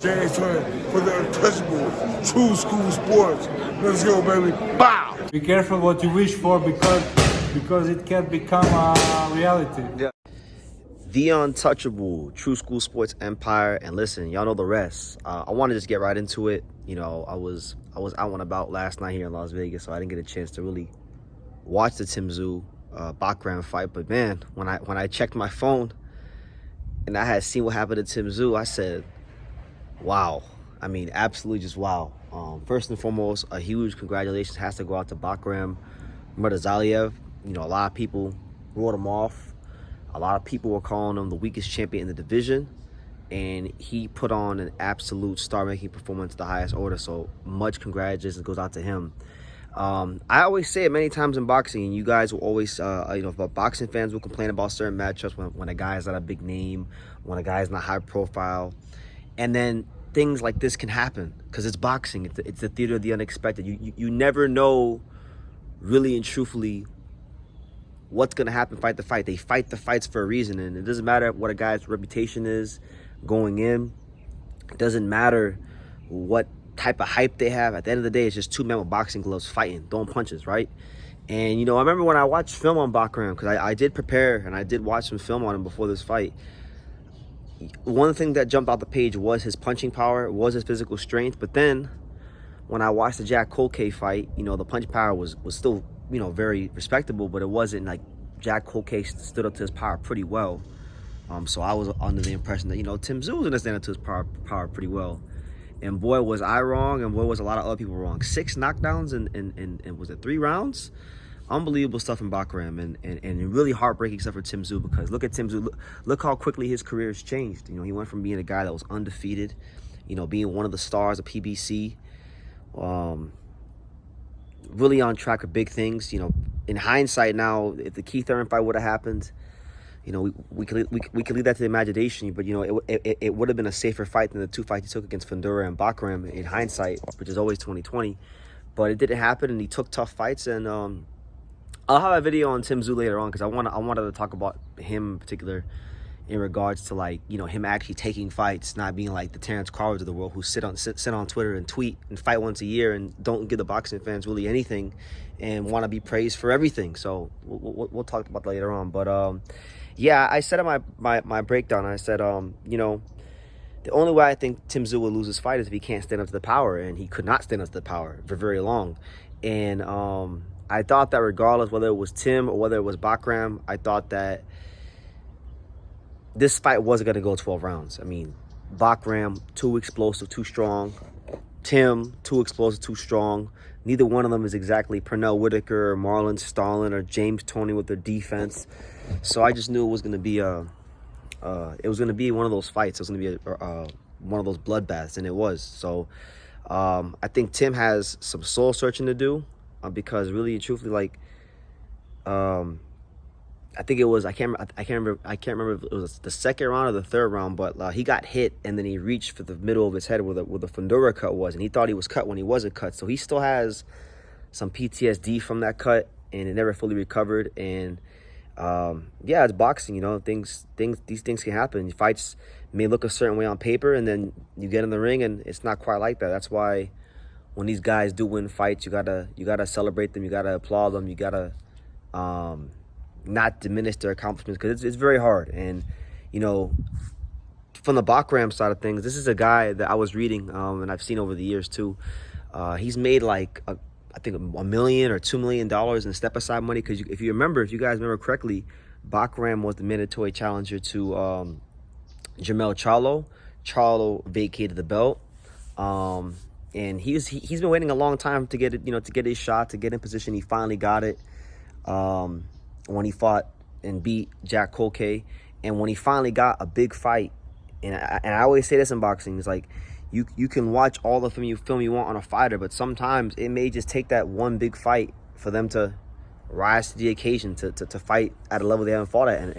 James Twin for the untouchable True School Sports. Let's go, baby. Bow! Be careful what you wish for because it can become a reality. Yeah. The untouchable True School Sports Empire, and listen, y'all know the rest. I want to just get right into it. You know, I was out and about last night here in Las Vegas, so I didn't get a chance to really watch the Tszyu Bakhram fight. But man, when I checked my phone and I had seen what happened to Tszyu, I said, wow. I mean, absolutely just wow. First and foremost, a huge congratulations has to go out to Bakhram Murtazaliev. You know, a lot of people wrote him off. A lot of people were calling him the weakest champion in the division. And he put on an absolute star-making performance at the highest order. So much congratulations goes out to him. I always say it many times in boxing, and you guys will always, boxing fans will complain about certain matchups when a guy is not a big name, when a guy is not high profile. And then things like this can happen because it's boxing. It's the theater of the unexpected. You never know really and truthfully what's going to happen fight to fight. They fight the fights for a reason, and it doesn't matter what a guy's reputation is going in. It doesn't matter what type of hype they have. At the end of the day, it's just two men with boxing gloves fighting, throwing punches, right? And, you know, I remember when I watched film on Bakhram, because I did prepare and I did watch some film on him before this fight. One thing that jumped out the page was his punching power, was his physical strength. But then when I watched the Jack Colque fight, you know, the punch power was still, you know, very respectable, but it wasn't like Jack Colque stood up to his power pretty well. So I was under the impression that, you know, Tszyu was going to stand up to his power pretty well. And boy, was I wrong, and boy, was a lot of other people wrong. 6 knockdowns and was it 3 rounds? Unbelievable stuff in Bakhram, and really heartbreaking stuff for Tszyu, because look at Tszyu, look how quickly his career has changed. You know, he went from being a guy that was undefeated, you know, being one of the stars of PBC, really on track for big things. You know, in hindsight now, if the Keith Thurman fight would have happened, you know, we could leave that to the imagination, but, you know, it would have been a safer fight than the 2 fights he took against Fundora and Bakhram in hindsight, which is always 2020. But it didn't happen, and he took tough fights, and I'll have a video on Tszyu later on, because I wanted to talk about him in particular in regards to, like, you know, him actually taking fights, not being like the Terrence Crawfords of the world who sit on Twitter and tweet and fight once a year and don't give the boxing fans really anything and want to be praised for everything. So we'll talk about that later on. But yeah, I said in my breakdown, I said, you know, the only way I think Tszyu will lose his fight is if he can't stand up to the power, and he could not stand up to the power for very long. And I thought that regardless whether it was Tim or whether it was Bakhram, I thought that this fight wasn't going to go 12 rounds. I mean, Bakhram, too explosive, too strong. Tim, too explosive, too strong. Neither one of them is exactly Pernell Whitaker or Marlon Starlin or James Toney with their defense. So I just knew it was going to be one of those fights. It was going to be one of those bloodbaths, and it was. So I think Tim has some soul searching to do. Because really and truthfully, like, I think it was, I can't remember if it was the second round or the third round, but he got hit, and then he reached for the middle of his head where the Fundora cut was, and he thought he was cut when he wasn't cut. So he still has some PTSD from that cut, and it never fully recovered. And yeah, it's boxing, you know, these things can happen. Fights may look a certain way on paper, and then you get in the ring and it's not quite like that. That's why when these guys do win fights, you gotta celebrate them, you gotta applaud them, you gotta not diminish their accomplishments, because it's very hard. And, you know, from the Bakhram side of things, this is a guy that I was reading, and I've seen over the years too. He's made like I think $1 million or $2 million in step-aside money, because if you guys remember correctly, Bakhram was the mandatory challenger to Jermell Charlo. Charlo vacated the belt. And he's been waiting a long time to get it, you know, to get his shot, to get in position. He finally got it when he fought and beat Jack Colque, and when he finally got a big fight. And I always say this in boxing: it's like you can watch all the film you want on a fighter, but sometimes it may just take that one big fight for them to rise to the occasion, to fight at a level they haven't fought at.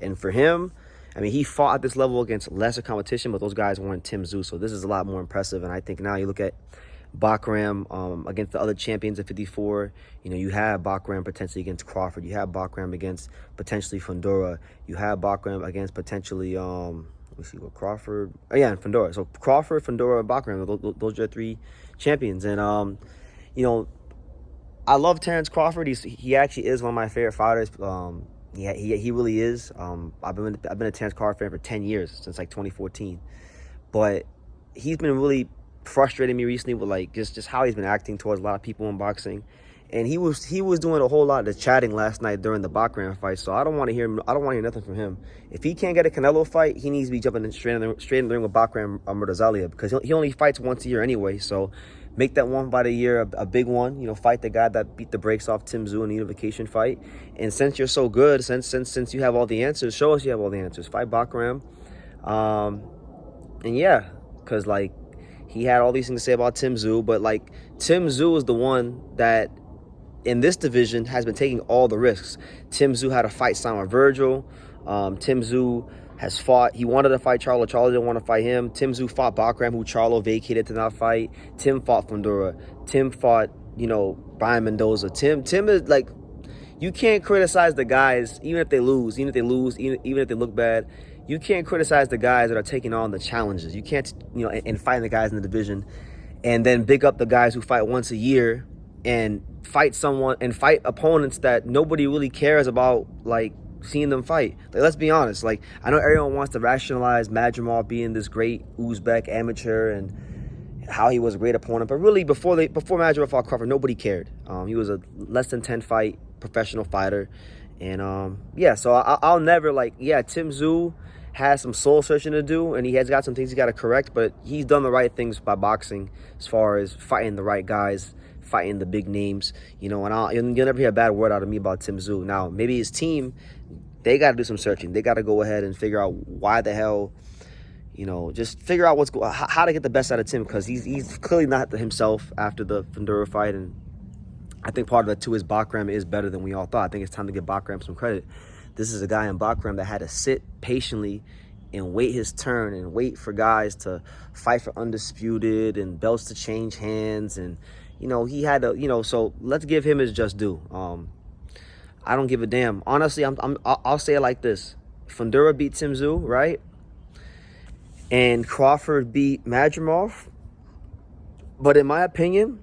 And for him, I mean, he fought at this level against lesser competition, but those guys weren't Tszyu, so this is a lot more impressive. And I think now you look at Bakhram against the other champions at 54, you know, you have Bakhram potentially against Crawford, you have Bakhram against potentially Fundora, you have Bakhram against potentially Let me see what Crawford. Oh yeah, and Fundora. So Crawford, Fundora, Bakhram. Those are 3 champions. And you know, I love Terrence Crawford. He actually is one of my favorite fighters. He really is. I've been a Terrence Crawford fan for 10 years, since like 2014. But he's been really frustrating me recently with like just how he's been acting towards a lot of people in boxing. And he was doing a whole lot of chatting last night during the Bakhram fight. So I don't want to hear nothing from him. If he can't get a Canelo fight, he needs to be jumping straight in the ring with Bakhram Murtazaliev, because he only fights once a year anyway. So make that one fight a year a big one. You know, fight the guy that beat the brakes off Tszyu in the unification fight. And since you're so good, since you have all the answers, show us you have all the answers. Fight Bakhram. And yeah, because like he had all these things to say about Tszyu, but like Tszyu is the one that in this division has been taking all the risks. Tszyu had a fight signed with Virgil. Tszyu has fought. He wanted to fight Charlo. Charlo didn't want to fight him. Tszyu fought Bakhram, who Charlo vacated to not fight. Tim fought Fundora. Tim fought, you know, Brian Mendoza. Tim is like, you can't criticize the guys, even if they lose, even if they look bad. You can't criticize the guys that are taking on the challenges. You can't, you know, and fighting the guys in the division, and then big up the guys who fight once a year and fight opponents that nobody really cares about, like seeing them fight. Like, let's be honest. Like, I know everyone wants to rationalize Madrimov being this great Uzbek amateur and how he was a great opponent, but really before Madrimov fought Crawford, nobody cared. He was a less than 10 fight professional fighter, and yeah. So I'll never like. Yeah, Tszyu has some soul searching to do, and he has got some things he got to correct, but he's done the right things by boxing as far as fighting the right guys, fighting the big names, you know. And you'll never hear a bad word out of me about Tszyu. Now, maybe his team, they got to do some searching. They got to go ahead and figure out why the hell, you know, just figure out how to get the best out of Tim, because he's clearly not himself after the Fundora fight, and I think part of that too is Bakhram is better than we all thought. I think it's time to give Bakhram some credit. This is a guy in Bakhram that had to sit patiently and wait his turn and wait for guys to fight for undisputed and belts to change hands, and you know, he had to, you know, so let's give him his just due. I don't give a damn. Honestly, I'll say it like this. Fundora beat Tszyu, right? And Crawford beat Madrimov. But in my opinion,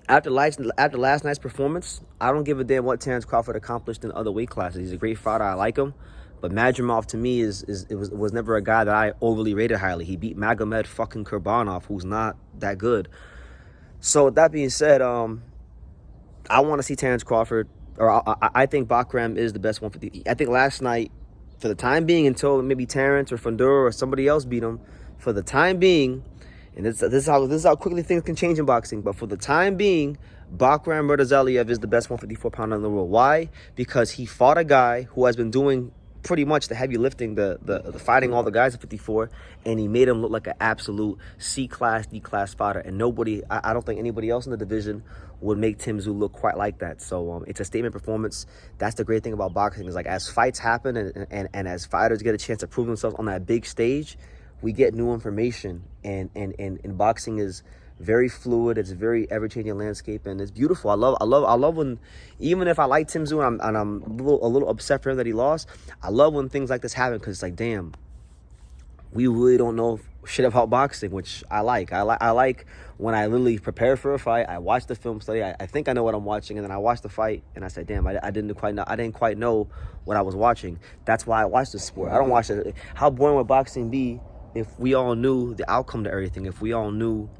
after last night's performance, I don't give a damn what Terrence Crawford accomplished in other weight classes. He's a great fighter. I like him. But Madrimov, to me, was never a guy that I overly rated highly. He beat Magomed fucking Kurbanov, who's not that good. So with that being said, I want to see Terrence Crawford, or I think Bakhram is the best 150. I think last night, for the time being, until maybe Terrence or Fundora or somebody else beat him, for the time being, and this is how quickly things can change in boxing, but for the time being, Bakhram Murtazaliev is the best 154-pounder in the world. Why? Because he fought a guy who has been doing pretty much the heavy lifting, the fighting all the guys at 54, and he made him look like an absolute C-class, D-class fighter. And I don't think anybody else in the division would make Tszyu look quite like that. So it's a statement performance. That's the great thing about boxing, is like as fights happen and as fighters get a chance to prove themselves on that big stage, we get new information. And boxing is very fluid. It's a very ever-changing landscape, and it's beautiful. I love when, even if I like Tszyu and I'm a little upset for him that he lost, I love when things like this happen, because it's like, damn, we really don't know shit about boxing, which I like. I like when I literally prepare for a fight, I watch the film study, I think I know what I'm watching, and then I watch the fight, and I say, damn, I didn't quite know what I was watching. That's why I watch the sport. I don't watch it. How boring would boxing be if we all knew the outcome to everything? If we all knew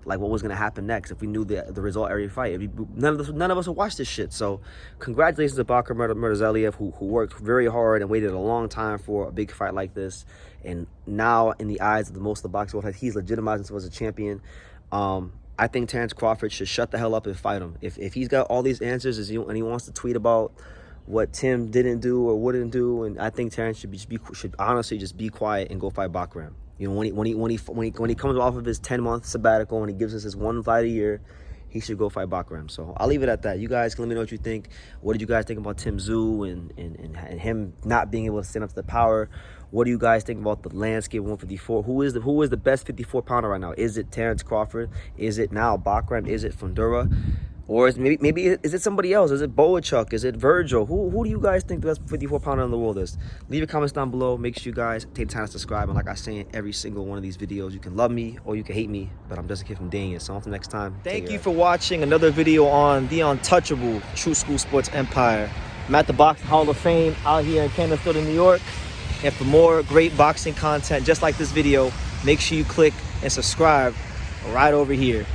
like what was going to happen next, if we knew the result of every fight, none of us would watch this shit. So congratulations to Bakhram Murtazaliev, who worked very hard and waited a long time for a big fight like this, and now in the eyes of most of the boxing world, he's legitimized himself as a champion. I think Terrence Crawford should shut the hell up and fight him. If he's got all these answers and he wants to tweet about what Tim didn't do or wouldn't do, and I think Terrence should honestly just be quiet and go fight Bakhram. You know, when he comes off of his 10-month sabbatical and he gives us his one fight a year, he should go fight Bakhram. So I'll leave it at that. You guys can let me know what you think. What did you guys think about Tszyu and him not being able to stand up to the power? What do you guys think about the landscape of 154? Who is the best 54-pounder right now? Is it Terrence Crawford? Is it now Bakhram? Is it Fundora? Or maybe is it somebody else? Is it Boachuk? Is it Virgil? Who do you guys think the best 54-pounder in the world is? Leave your comments down below. Make sure you guys take the time to subscribe. And like I say in every single one of these videos, you can love me or you can hate me, but I'm just a kid from Daniel. So until next time, thank you for watching another video on the untouchable True School Sports Empire. I'm at the Boxing Hall of Fame out here in Canterfield, in New York. And for more great boxing content just like this video, make sure you click and subscribe right over here.